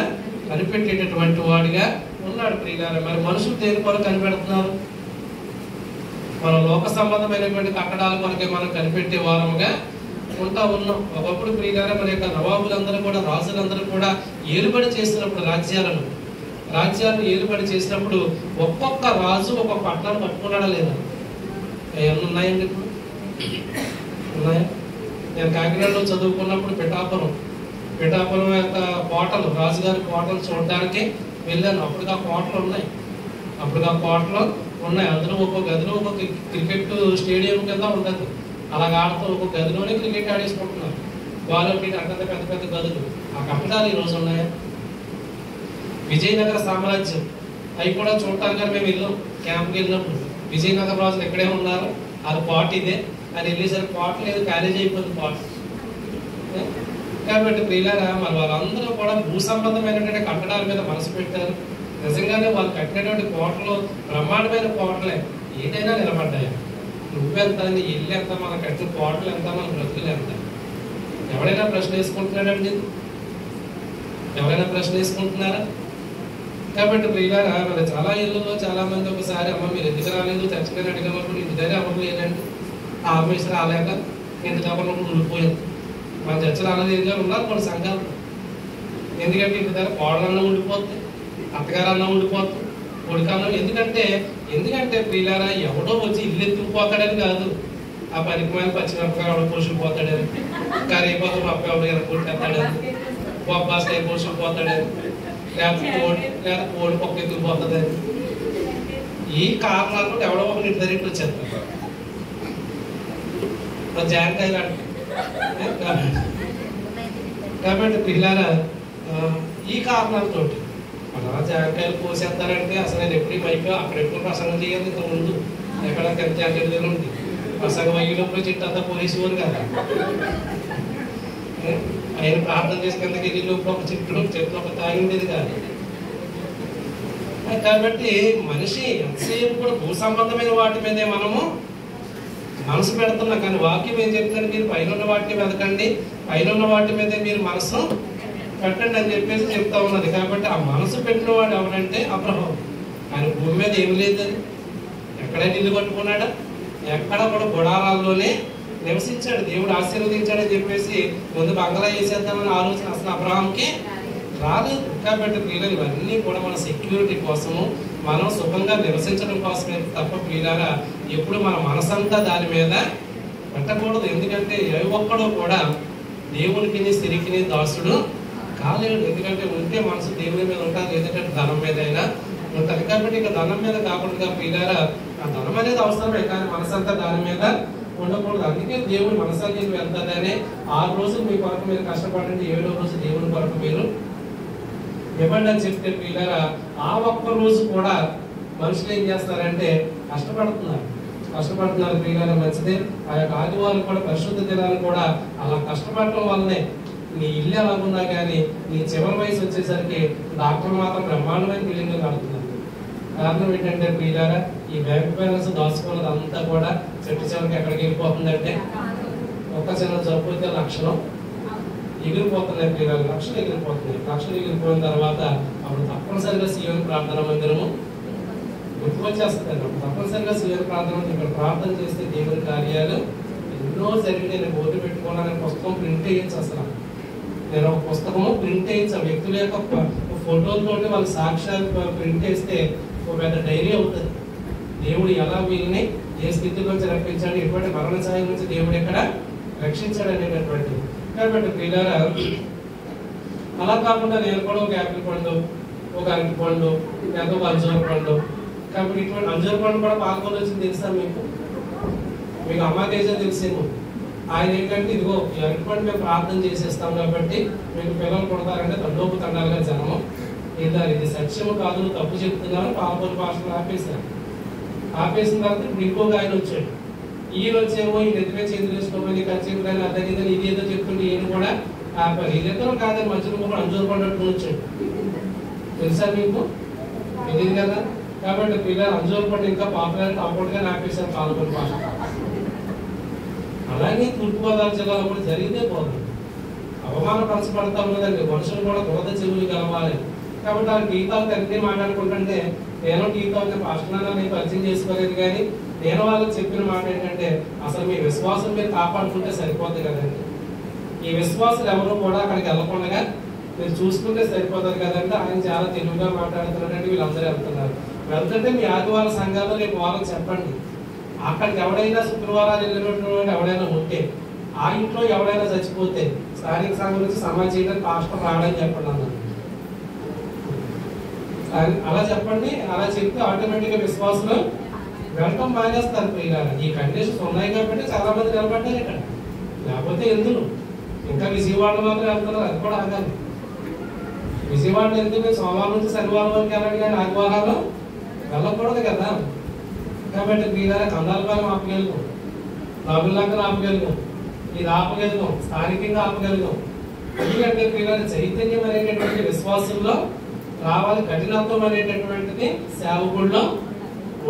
కనిపెట్టేటటువంటి వాడిగా ఉన్నాడు ప్రియులారా. మరి మనుషులు దేని కొరకు కనిపెడుతున్నారు? మన లోక సంబంధమైనటువంటి కట్టడాల కొరకే మనం కనిపెట్టే వారముగా ఉంటా ఉన్నాం. ఒకప్పుడు ప్రియులారా మన యొక్క నవాబులందరూ కూడా రాజులందరూ కూడా ఏలుబడి చేసినప్పుడు రాజ్యాలను ఏలుబడి చేసినప్పుడు ఒక్కొక్క రాజు ఒక్కొక్క పట్టణం కట్టుకున్నాడా లేదా? ఏమన్నా ఉన్నాయండి ఇప్పుడు? ఉన్నాయా? నేను కాకినాడలో చదువుకున్నప్పుడు పిఠాపురం యొక్క కోటలు, రాజుగారి కోటలు చూడడానికి వెళ్ళాను. అప్పుడు ఆ కోటలు ఉన్నాయి. అందులో ఒక్కొక్క గదిలో ఒక్కొక్క క్రికెట్ స్టేడియం కింద ఉంటుంది. అలాగ ఆడుతూ ఒక్కొక్క గదిలోనే క్రికెట్ ఆడేసుకుంటున్నారు. వాళ్ళకి అక్కడ పెద్ద పెద్ద గదులు. ఆ కట్టడాలు ఈరోజు ఉన్నాయా? విజయనగర సామ్రాజ్యం అవి కూడా చూడటానికి మేము వెళ్ళాం. క్యాంప్కి వెళ్ళినప్పుడు విజయనగర రాజులు ఎక్కడే ఉన్నారు, అది పాట్ ఇదే అని వెళ్ళేసరికి పాట్ లేదు, క్యారేజ్ అయిపోయింది పాట్. కాబట్టి ప్రియులారా మరి వాళ్ళందరూ కూడా భూ సంబంధమైనటువంటి కట్టడాల మీద మనసు పెట్టారు. నిజంగానే వాళ్ళు కట్టినటువంటి కోటలు బ్రహ్మాండమైన కోటలే, ఏదైనా నిలబడ్డాయి. నువ్వెంత, నీ ఇల్లు ఎంత, మన కట్టిన కోటలు ఎంత, మన బ్రతుకులు ఎంత? ఎవరైనా ప్రశ్న వేసుకుంటున్నాడండి? ఎవరైనా ప్రశ్న వేసుకుంటున్నారా? కాబట్టి ప్రియులారా మరి చాలా ఇళ్ళలో చాలా మంది ఒకసారి అమ్మ మీరు ఎందుకు రాలేదు చర్చకని అడిగినప్పుడు ఇంటి దగ్గర అవ్వలేదండి, ఆఫీస్ రాలేక ఇంటి దగ్గర ఉండిపోయింది. మన చర్చ రాలేదు ఉన్నారు కొన్ని సంఘాలు. ఎందుకంటే ఇంటి దగ్గర కోడలన్నా ఉండిపోతుంది, అత్తగారన్నా ఉండిపోతుంది, కొడుకన్నా. ఎందుకంటే ప్రియులారా ఎవడో వచ్చి ఇల్లు ఎత్తుకుపోతాడని కాదు, ఆ పనికిమైన పచ్చిమిరపకాయ ఎవడో పోసుకుపోతాడని, కరివేపాకు పప్పు ఎవడో ఎరగొట్టేస్తాడని, బొబ్బాస్కాయ పోసుకుపోతాడని, లేదా కోడి పప్పు ఎత్తుకుపోతుందని, ఈ కారణాలు ఎవడో ఒక నిర్ధారిట్లు వచ్చేస్తారు. జాగ్రత్తగా కాబట్టి ప్రియులారా ఈ కారణాలతో అలా జాగ్రత్తలు పోసేస్తారంటే అసలు నేను ఎప్పుడు మైక్ అక్కడ ఎప్పుడు ప్రసంగం చేయాలి. ఇంత ముందు ఎక్కడ జాగ్రత్తగా ఉంది ప్రసంగం అయ్యేటప్పుడు చెట్టు అంతా పోలీసువారు కదా, ఆయన ప్రార్థన చేసి కిందకి వెళ్ళి లోపల ఒక చెట్టు ఒక తాగి ఉండేది కాదు. కాబట్టి మనిషి ఎంతసేపు కూడా భూ సంబంధమైన వాటి మీదే మనము మనసు పెడుతున్నాం. కానీ వాక్యం ఏం చెప్తారు? మీరు పైన ఉన్న వాటిని వెతకండి, పైన ఉన్న వాటి మీదే మీరు మనసు పెట్టండి అని చెప్పేసి చెప్తా ఉన్నది. కాబట్టి ఆ మనసు పెట్టిన వాడు ఎవరంటే అబ్రహాం. ఆయన భూమి మీద ఏమి లేదని ఎక్కడైనా ఇల్లు కట్టుకున్నాడా? ఎక్కడ కూడా గుడారాల్లోనే నివసించాడు. దేవుడు ఆశీర్వదించాడని చెప్పేసి ముందు బంగ్లా వేసేద్దామని ఆలోచన అసలు అబ్రహాంకి రాలేదు. కాబట్టి ప్రియులు ఇవన్నీ కూడా మన సెక్యూరిటీ కోసము, మనం సుఖంగా నివసించడం కోసమే తప్ప ప్రియులారా ఎప్పుడు మన మనసంతా దాని మీద పెట్టకూడదు. ఎందుకంటే ఏ ఒక్కడో కూడా దేవునికి స్థిరికి దాసుడు కాలేడు. ఎందుకంటే ఉంటే మనసు దేవుని మీద ఉంటుంది, లేదంటే ధనం మీద అయినా ఉంటుంది. కాబట్టి ఇక ధనం మీద కాకుండా ప్రియులారా ఆ ధనం అనేది అవసరమే, కానీ మనసంతా దాని మీద ఉండకూడదు. అందుకే దేవుడు మనసాన్ని వెళ్తాదని 6 రోజులు మీ కొరకు మీరు కష్టపడండి, 7వ రోజు దేవుని కొరకు మీరు ఇవ్వండి అని చెప్తే ప్రియులారా ఆ ఒక్క రోజు కూడా మనుషులు ఏం చేస్తారంటే కష్టపడుతున్నారు ప్రియులారా. మంచిదే. ఆ యొక్క ఆదివారం కూడా పరిశుద్ధ దినాలు కూడా అలా కష్టపడటం వల్లనే నీ ఇల్లు ఎలాగున్నా కానీ నీ చివరి వయసు వచ్చేసరికి డాక్టర్ మాత్రం బ్రహ్మాండమైన బిల్డింగ్లు కడుతున్నారు. కారణం ఏంటంటే ప్రియులారా ఈ బ్యాంక్ బ్యాలెన్స్ దాచుకున్నది అంతా కూడా చెట్టు చివరికి ఎక్కడికి వెళ్ళిపోతుందంటే ఒక్క చిన్న జబ్బు అయితే లక్షలు ఎగిరిపోతున్నాయి ప్రియులారా, లక్షలు ఎగిరిపోయిన తర్వాత అప్పుడు తప్పనిసరిగా సీఎం ప్రార్థన మందిరము గుర్తుకొచ్చేస్తుంది. అప్పుడు తప్పనిసరిగా సీఎం ప్రార్థన ఇక్కడ ప్రార్థన చేస్తే దేవుని కార్యాలు ఎన్నో జరిగి నేను బోర్డు పెట్టుకోవాలని పుస్తకం ప్రింట్ వేయచ్చు. అసలు నేను ఒక పుస్తకము ప్రింట్ వేయించా, వ్యక్తుల యొక్క ఫోటోలతోటి వాళ్ళ సాక్ష్యాలు ప్రింట్ వేస్తే ఒక పెద్ద డైరీ అవుతుంది. దేవుడు ఎలా వీళ్ళని ఏ స్థితి నుంచి రక్షించాడు, ఎటువంటి మరణ సాయం నుంచి దేవుడు ఎక్కడ రక్షించాడు అనేటటువంటిది. కాబట్టి ప్రియులారా అలా కాకుండా నేను కూడా ఒక యాపిల్ పండు, ఒక అరటి పండు, లేదా ఒక అంజూర పండు. కాబట్టి ఇటువంటి అంజూర పండు కూడా పాల్గొని వచ్చింది తెలుసా మీకు అమ్మ తేజ తెలిసేమో. ఆయన ఏంటంటే ఇదిగో ఈ అరటి పండు మేము ప్రార్థన చేసేస్తాం కాబట్టి మీకు పిల్లలు కొడతారంటే తండోపు తండాలుగా జనము లేదా ఇది సత్యము కాదు తప్పు చెప్తున్నాను పాల్గొని భాషలు ఆపేసిన తర్వాత ఇప్పుడు ఇంకొక ఆయన వచ్చాడు. ఈ వచ్చేమో ఈ నెత్తిమే చేతులు వేసుకోమని ఖర్చు అర్థం ఇది ఏదో చెప్తుంటే ఈయన కూడా వీళ్ళిద్దరూ కాదని మధ్యలో కూడా అంజూరు పడ్డట్టు వచ్చాడు. తెలుసా మీకు? తెలియదు కదా. కాబట్టి పిల్లలు అంజూరు పడ్డ ఇంకా పాపులారిటీ అప్పటిగా నాపేశారు పాల్గొని భాష. అలాగే తూర్పుగోదావరి జిల్లాలో కూడా జరిగితే పోదు. అవమానపరచబడతా ఉన్నదండి. మనుషులు కూడా దురద చెవులు కలవాలి. కాబట్టి ఆ గీతాలు అన్ని మాట్లాడుకుంటుంటే నేను గీతాలని పాస్టర్ని పరిచయం చేసుకోలేదు, కానీ నేను వాళ్ళకి చెప్పిన మాట ఏంటంటే అసలు మీ విశ్వాసం మీరు కాపాడుకుంటే సరిపోతుంది కదండి. ఈ విశ్వాసులు ఎవరు కూడా అక్కడికి వెళ్ళకుండా మీరు చూసుకుంటే సరిపోతుంది కదంటే ఆయన చాలా తెలుగుగా మాట్లాడుతున్నారంటే వీళ్ళందరూ వెళ్తున్నారు. వెళ్తుంటే మీ ఆదివారం సంఘాల్లో రేపు వాళ్ళకి చెప్పండి. అక్కడికి ఎవడైనా శుక్రవారాలు వెళ్ళినటువంటి ఎవడైనా ఉంటే ఆ ఇంట్లో ఎవడైనా చచ్చిపోతే స్థానిక సంఘం నుంచి సమాజం చేయడానికి పాస్టర్ రావడానికి చెప్పండి అన్నారు. అలా చెప్పండి. అలా చెప్తే ఆటోమేటిక్గా విశ్వాసులు వెళ్ళటం మానేస్తారు. ఈ కండిషన్స్ ఉన్నాయి కాబట్టి చాలా మంది నిలబడ్డారు ఇక్కడ. లేకపోతే ఎందుకు ఇంకా విజయవాడలో మాత్రం వెళ్తున్నారు. అది కూడా ఆగాలి. విజయవాడలో ఎందుకు సోమవారం నుంచి శనివారం వరకు వెళ్ళండి, కానీ ఆదివారాలు వెళ్ళకూడదు కదా. కాబట్టి మీరు కందాలపాలెం ఆపగలిగాం, రాబుల్లాగా ఆపగలిగాం, ఇది ఆపగలిగాం, స్థానికంగా ఆపగలిగాం. ఎందుకంటే పిల్లల చైతన్యం అనేటటువంటి విశ్వాసంలో రావాలి, కఠినత్వం అనేటటువంటిది సేవకుల్లో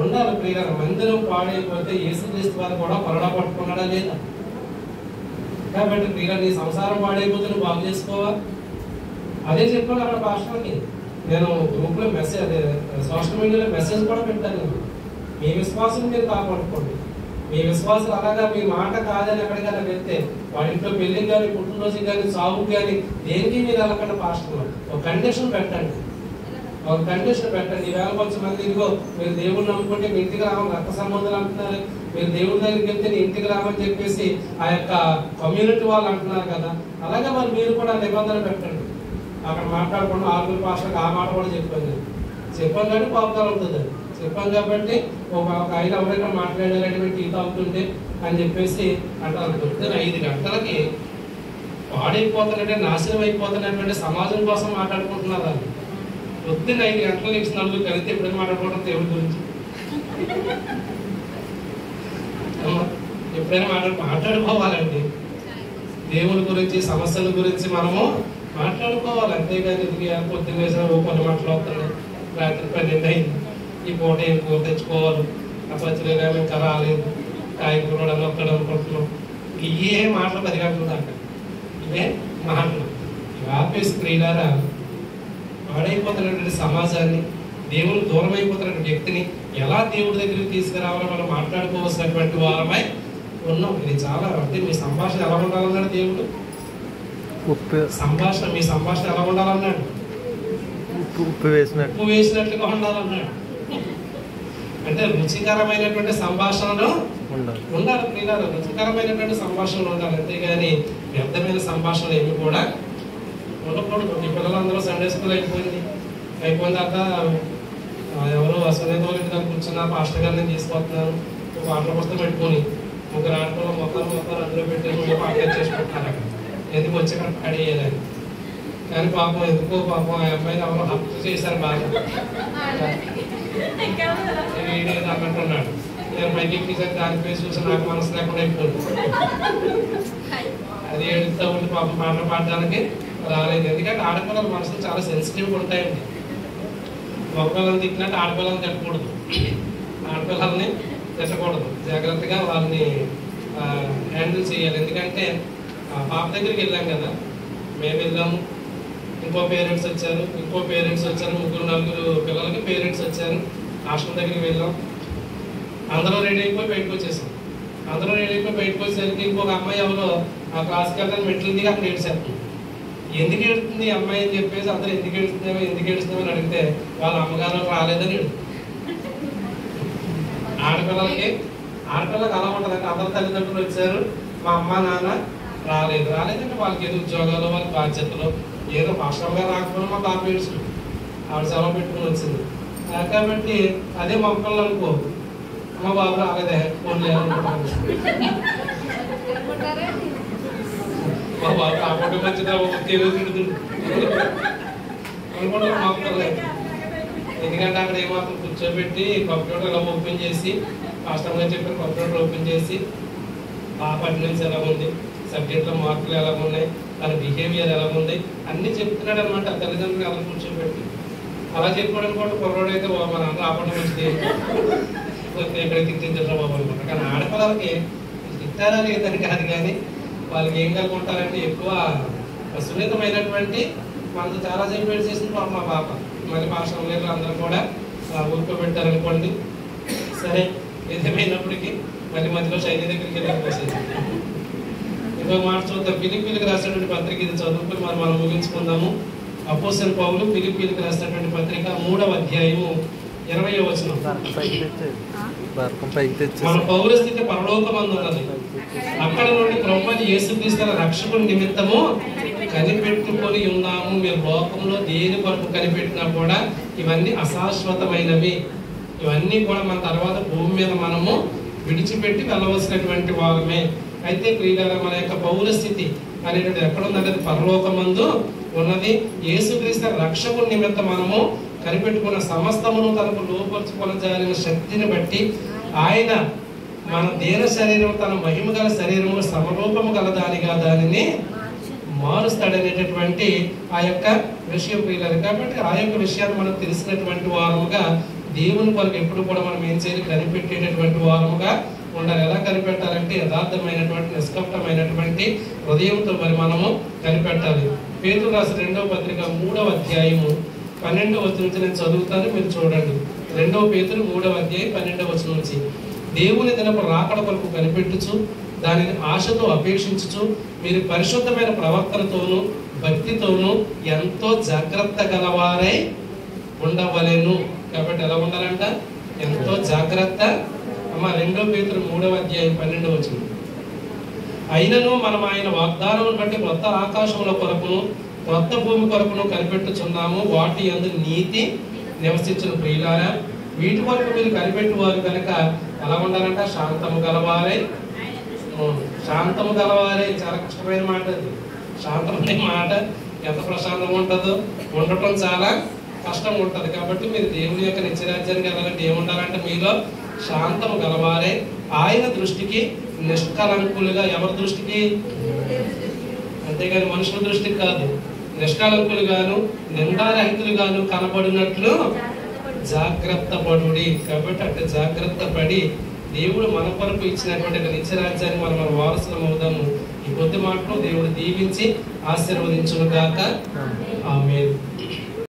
ఉండాలి. ప్రియుల మందిరం పాడైపోతే యేసుక్రీస్తు వారు కూడా కొరడా పట్టుకున్నాడా లేదా? కాబట్టి ప్రియుల నీ సంసారం పాడైపోతే నువ్వు బాగు చేసుకోవాలి. అదే చెప్పాను అక్కడ పాస్టర్కి. నేను గ్రూప్లో మెసేజ్, అదే సోషల్ మీడియాలో మెసేజ్ కూడా పెట్టాను. మీ విశ్వాసం మీరు కాపాడుకోండి. మీ విశ్వాసం అలాగా మీ మాట కాదని ఎక్కడికైనా వెళ్తే వాడి ఇంట్లో పెళ్లికి కానీ పుట్టినరోజుకి కానీ సాగుకి కానీ దేనికి మీరు వెళ్ళకుండా పాస్టర్ ఒక కండిషన్ పెట్టండి. ఒక కండిషన్ పెట్టండి. ఈవేళ కొంచెం మంది ఇదిగో మీరు దేవుడిని నమ్ముకుంటే మీ ఇంటికి రామని రక్త సంబంధాలు అంటున్నారు, మీరు దేవుడి దగ్గరికి వెళ్తే నీ ఇంటికి రామని చెప్పేసి ఆ యొక్క కమ్యూనిటీ వాళ్ళు అంటున్నారు కదా. అలాగే మరి మీరు కూడా నిబంధన పెట్టండి. అక్కడ మాట్లాడకుండా ఆరుగురు పాస్టర్కి ఆ మాట కూడా చెప్పాను కానీ పాపుతారు అవుతుంది. చెప్పాను కాబట్టి ఒక ఆయన ఎవరైనా మాట్లాడారంటే టీ తాగుతుంటే అని చెప్పేసి అంటారు. పొద్దున 5 గంటలకి పాడైపోతున్నట్టే నాశనం అయిపోతున్నటువంటి సమాజం కోసం మాట్లాడుకుంటున్నారు. అది పొద్దున్న 5 గంటల నుంచి నలుగురు కలిసి ఎప్పుడైనా మాట్లాడుకోవడం దేవుడి గురించి ఎప్పుడైనా మాట్లాడుకోవాలండి. దేవుడి గురించి సమస్యల గురించి మనము మాట్లాడుకోవాలి. అంతేగాని ఇది పొద్దున్న వేసిన కొన్ని మాట్లాడుతున్నాయి, రాత్రి 12 అయింది, ఈ పూట ఏం కూర తెచ్చుకోవాలి, ఆ పచ్చిగా ఇంకా రాలేదు, కాయకూర ఒక్కడ అనుకుంటున్నాం, ఇవే మాటలు 10 గంటల దాకా ఇవే మాటలు. ఆపేసి ప్రియులారా పాడైపోతున్నటువంటి సమాజాన్ని, దేవుడు దూరం అయిపోతున్నటువంటి వ్యక్తిని ఎలా దేవుడి దగ్గరికి తీసుకురావాలో మనం మాట్లాడుకోవాల్సినటువంటి వారమై ఉన్నాం. ఇది చాలా అంటే మీ సంభాషణ ఎలా ఉండాలన్నాడు దేవుడు. సంభాషణ మీ సంభాషణ ఎలా ఉండాలన్నాడు? ఉప్పు వేసినట్లుగా ఉండాలన్నాడు. అంటే రుచికరమైనటువంటి సంభాషణలు ఉండాలి ప్రియులారా. రుచికరమైనటువంటి సంభాషణలు ఉండాలి, అంతేగాని వ్యర్థమైన సంభాషణలు ఏమి కూడా ఉండకూడదు. ఈ పిల్లలందరూ సండే స్కూల్ అయిపోయిన తర్వాత ఎవరు అసలు కూర్చున్నారు, పాస్టర్ గారు నేను తీసుకొస్తున్నాను పాటల పుస్తకం పెట్టుకుని 3 ఆటలు మొత్తం అందులో పెట్టి పాటలు చేసుకుంటున్నారు. అక్కడ ఎందుకు వచ్చి అక్కడ పాడేయాలని. కానీ పాపం ఎందుకో పాపం ఆ అమ్మాయిని ఎవరో హక్కు చేశారు బాగా అన్నట్టున్నాడు. నేను పైకి ఎక్కిసారి దానిపై చూసి నాకు మనసు లేకుండా అయిపోయింది. అది ఏడుస్తూ ఉండి పాపం పాటలు పాడడానికి రాలేదు. ఎందుకంటే ఆడపిల్లల మనసులు చాలా సెన్సిటివ్గా ఉంటాయండి. మగపిల్లల్ని తిట్టినట్టు ఆడపిల్లల్ని తిట్టకూడదు, ఆడపిల్లల్ని తిట్టకూడదు. జాగ్రత్తగా వాళ్ళని హ్యాండిల్ చేయాలి. ఎందుకంటే పాప దగ్గరికి వెళ్ళాం కదా, మేము వెళ్ళాము, ఇంకో పేరెంట్స్ వచ్చారు, 3-4 పిల్లలకి పేరెంట్స్ వచ్చారు. హాస్టల్ దగ్గరికి వెళ్ళాం, అందరూ రెడీ అయిపోయి బయటకు వచ్చేసాం. అందరూ రెడీ అయిపోయి బయటకు వచ్చేసరికి ఇంకొక అమ్మాయి ఎవరో ఆ క్లాస్కి వెళ్ళాలని మెట్లు దిగి అక్కడ ఏడ్చేస్తుంది. ఎందుకు ఏడుతుంది అమ్మాయి అని చెప్పేసి అందరూ ఎందుకు ఏడుస్తుందేమో అని అడిగితే వాళ్ళ అమ్మగారు రాలేదని ఆడపిల్లలకి అలా ఉంటుందంటే అందరు తల్లిదండ్రులు వచ్చారు, మా అమ్మ నాన్న రాలేదంటే వాళ్ళకి ఏదో ఉద్యోగాలు, వాళ్ళ బాధ్యతలు, ఏదో పాస్టర్ గారు రాకపోయినా మా పాప ఏడుస్తుంది, ఆవిడ సెలవు పెట్టుకుని వచ్చింది. కాబట్టి అదే మా పిల్లలు అనుకో, మా బాబు రాలేదే ఫోన్లే అనుకుంటాను, మా బాబు కాకపోతే మంచిదా తిడుతుంది అనుకుంటారు మా పిల్లలు. ఎందుకంటే అక్కడ ఏమాత్రం కూర్చోబెట్టి కంప్యూటర్ ఇలా ఓపెన్ చేసి మాస్టర్ గారు చెప్పిన కంప్యూటర్ ఓపెన్ చేసి పాప అటెండెన్స్ ఎలా ఉంది, సబ్జెక్ట్లో మార్కులు ఎలా ఉన్నాయి, తన బిహేవియర్ ఎలా ఉంది అన్నీ చెప్తున్నాడు అనమాట. తల్లిదండ్రులు ఎలా కూర్చోబెట్టి అలా చెప్పుకోవడం కూడా కుర్రోడు అయితే మన అందరూ ఆపడం మంచిది, ఇక్కడ తిట్టించడం బాబు అనమాట. కానీ ఆడపిల్లలకి తిట్టారా లేదని కాదు, కానీ వాళ్ళకి ఏం కలుగుంటారంటే ఎక్కువ సున్నితమైనటువంటి మనతో చాలా సేపు చేసింది మా పాప. మళ్ళీ పాఠశాల లేరు అందరూ కూడా ఊరుకోబెట్టారనుకోండి. సరే ఏదేమైనప్పటికీ మళ్ళీ మధ్యలో శైలి దగ్గరికి వెళ్ళిపోసేది. ఇంకో మాట చూద్దాం. ఫిలిప్పీలకు రాసినటువంటి పత్రిక ఇది చదువుకుని మనం ముగించుకుందాము. అపోస్తలుడైన పౌలు ఫిలిప్పీలకు రాసినటువంటి పత్రిక 3వ అధ్యాయము 20వ వచనం. మన పౌరస్థితి పరలోకమందు ఉన్నది, అక్కడ నుండి ప్రభువైన యేసుక్రీస్తు రక్షకుని నిమిత్తము కనిపెట్టుకొని ఉన్నాము. మీరు లోకంలో దేని కొరకు కనిపెట్టినా కూడా ఇవన్నీ అశాశ్వతమైనవి, ఇవన్నీ కూడా మన తర్వాత భూమి మీద మనము విడిచిపెట్టి వెళ్ళవలసినటువంటి వాళ్ళమే. అయితే ప్రియులారా, మన యొక్క పౌరస్థితి అనేటువంటి ఎక్కడ ఉందంటే అది పరలోకమందు ఉన్నది. యేసుక్రీస్తు రక్షకుని నిమిత్తం మనము కనిపెట్టుకున్న సమస్తమును తనకు లోపరుచుకొనజాలిన శక్తిని బట్టి ఆయన మన దేన శరీరం తన మహిమ గల శరీరము సమరూపము గలదానిగా దానిని మారుస్తాడనేటటువంటి ఆ యొక్క విషయం ప్రియులారు. కాబట్టి ఆ యొక్క విషయాన్ని మనం తెలిసినటువంటి వారముగా దేవుని కొరకు ఎప్పుడు కూడా మనం ఏం చేయాలి, కనిపెట్టేటటువంటి వారముగా ఉండాలి. ఎలా కనిపెట్టాలంటే యథార్థమైనటువంటి నిష్కపటమైనటువంటి హృదయంతో మరి మనము కనిపెట్టాలి. పేతురు రాసిన 2వ పత్రిక 3వ అధ్యాయము 12వ వచనం నుంచి నేను చదువుతాను, మీరు చూడండి. 2వ పేతురు 3వ అధ్యాయం 12వ వచనం నుంచి, దేవుని దినపు రాకడ కొరకు కనిపెట్టుచు దానిని ఆశతో అపేక్షించుచు మీరు పరిశుద్ధమైన ప్రవర్తనతోనూ భక్తితోనూ ఎంతో జాగ్రత్త గలవారై ఉండవలెను. కాబట్టి ఎలా ఉండాలంట? ఎంతో జాగ్రత్త. 2వ పేతురు 3వ అధ్యాయం 12వ వచనం, అయినను మనం ఆయన వాగ్దానమును బట్టి కొత్త ఆకాశముల కొరకును కొత్త భూమి కొరకును కనిపెట్టుచున్నాము, వాటి యందు నీతి నివసించిన ప్రియులారా. వీటి వరకు మీరు కనిపెట్టువారు కనుక ఎలా ఉండాలంట? శాంతము గలవారై. శాంతము గలవారై చాలా కష్టమైన మాట అది. శాంతమైన మాట ఎంత ప్రశాంతంగా ఉంటుందో ఉండటం చాలా కష్టంగా ఉంటుంది. కాబట్టి మీరు దేవుని యొక్క నిత్యరాజ్యానికి వెళ్ళాలంటే ఏముండాలంటే మీలో శాంతము గలవారే, ఆయన దృష్టికి నిష్కలంకులుగా. ఎవరి దృష్టికి? అంతేగాని మనుషుల దృష్టికి కాదు. నిష్కలంకులుగాను నిందారహితులుగాను కనబడినట్లు జాగ్రత్త పడుడి. కాబట్టి అంటే జాగ్రత్త పడి దేవుడు మన కొరకు ఇచ్చినటువంటి నిత్యరాజ్యాన్ని మనం మన వారసులం అవుదాము. ఈ కొద్ది మాటలు దేవుడు దీవించి ఆశీర్వదించును గాక. ఆమేన్.